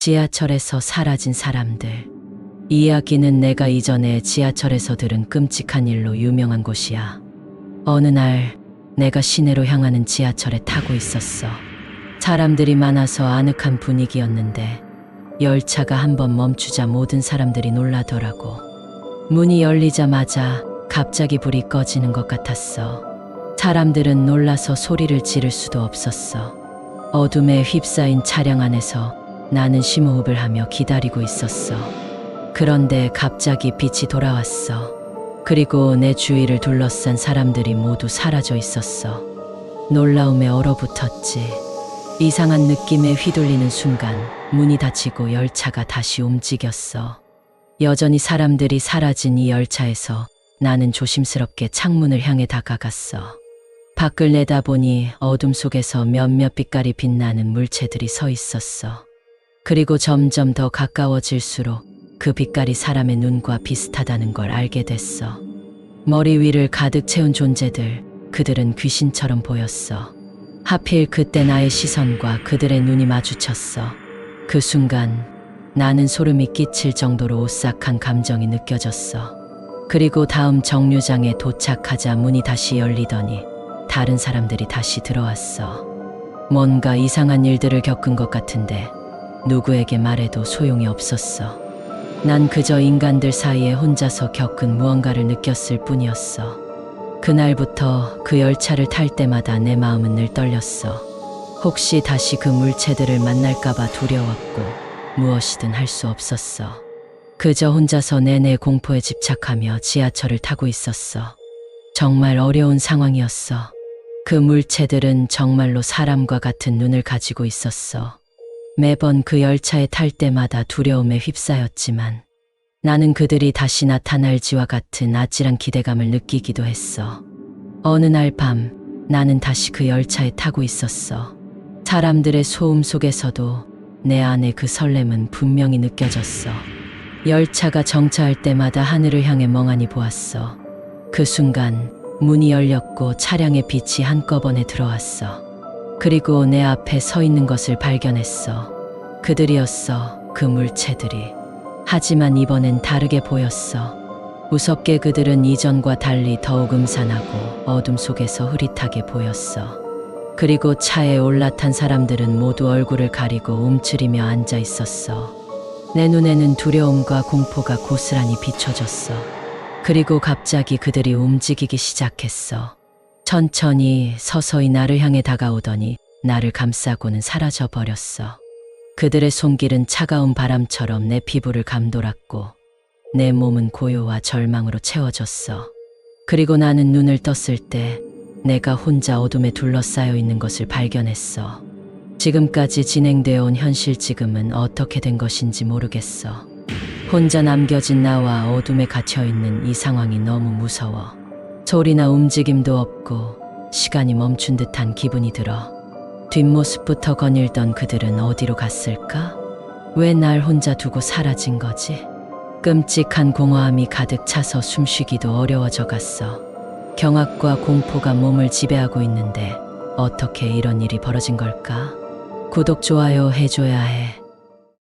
지하철에서 사라진 사람들. 이 이야기는 내가 이전에 지하철에서 들은 끔찍한 일로 유명한 곳이야. 어느 날 내가 시내로 향하는 지하철에 타고 있었어. 사람들이 많아서 아늑한 분위기였는데 열차가 한번 멈추자 모든 사람들이 놀라더라고. 문이 열리자마자 갑자기 불이 꺼지는 것 같았어. 사람들은 놀라서 소리를 지를 수도 없었어. 어둠에 휩싸인 차량 안에서 나는 심호흡을 하며 기다리고 있었어. 그런데 갑자기 빛이 돌아왔어. 그리고 내 주위를 둘러싼 사람들이 모두 사라져 있었어. 놀라움에 얼어붙었지. 이상한 느낌에 휘둘리는 순간 문이 닫히고 열차가 다시 움직였어. 여전히 사람들이 사라진 이 열차에서 나는 조심스럽게 창문을 향해 다가갔어. 밖을 내다보니 어둠 속에서 몇몇 빛깔이 빛나는 물체들이 서 있었어. 그리고 점점 더 가까워질수록 그 빛깔이 사람의 눈과 비슷하다는 걸 알게 됐어. 머리 위를 가득 채운 존재들, 그들은 귀신처럼 보였어. 하필 그때 나의 시선과 그들의 눈이 마주쳤어. 그 순간 나는 소름이 끼칠 정도로 오싹한 감정이 느껴졌어. 그리고 다음 정류장에 도착하자 문이 다시 열리더니 다른 사람들이 다시 들어왔어. 뭔가 이상한 일들을 겪은 것 같은데 누구에게 말해도 소용이 없었어. 난 그저 인간들 사이에 혼자서 겪은 무언가를 느꼈을 뿐이었어. 그날부터 그 열차를 탈 때마다 내 마음은 늘 떨렸어. 혹시 다시 그 물체들을 만날까봐 두려웠고 무엇이든 할 수 없었어. 그저 혼자서 내내 공포에 집착하며 지하철을 타고 있었어. 정말 어려운 상황이었어. 그 물체들은 정말로 사람과 같은 눈을 가지고 있었어. 매번 그 열차에 탈 때마다 두려움에 휩싸였지만 나는 그들이 다시 나타날지와 같은 아찔한 기대감을 느끼기도 했어. 어느 날 밤 나는 다시 그 열차에 타고 있었어. 사람들의 소음 속에서도 내 안에 그 설렘은 분명히 느껴졌어. 열차가 정차할 때마다 하늘을 향해 멍하니 보았어. 그 순간 문이 열렸고 차량의 빛이 한꺼번에 들어왔어. 그리고 내 앞에 서 있는 것을 발견했어. 그들이었어, 그 물체들이. 하지만 이번엔 다르게 보였어. 무섭게 그들은 이전과 달리 더욱 음산하고 어둠 속에서 흐릿하게 보였어. 그리고 차에 올라탄 사람들은 모두 얼굴을 가리고 움츠리며 앉아 있었어. 내 눈에는 두려움과 공포가 고스란히 비춰졌어. 그리고 갑자기 그들이 움직이기 시작했어. 천천히 서서히 나를 향해 다가오더니 나를 감싸고는 사라져 버렸어. 그들의 손길은 차가운 바람처럼 내 피부를 감돌았고 내 몸은 고요와 절망으로 채워졌어. 그리고 나는 눈을 떴을 때 내가 혼자 어둠에 둘러싸여 있는 것을 발견했어. 지금까지 진행되어 온 현실 지금은 어떻게 된 것인지 모르겠어. 혼자 남겨진 나와 어둠에 갇혀있는 이 상황이 너무 무서워. 소리나 움직임도 없고 시간이 멈춘 듯한 기분이 들어. 뒷모습부터 거닐던 그들은 어디로 갔을까? 왜 날 혼자 두고 사라진 거지? 끔찍한 공허함이 가득 차서 숨쉬기도 어려워져 갔어. 경악과 공포가 몸을 지배하고 있는데 어떻게 이런 일이 벌어진 걸까? 구독, 좋아요 해줘야 해.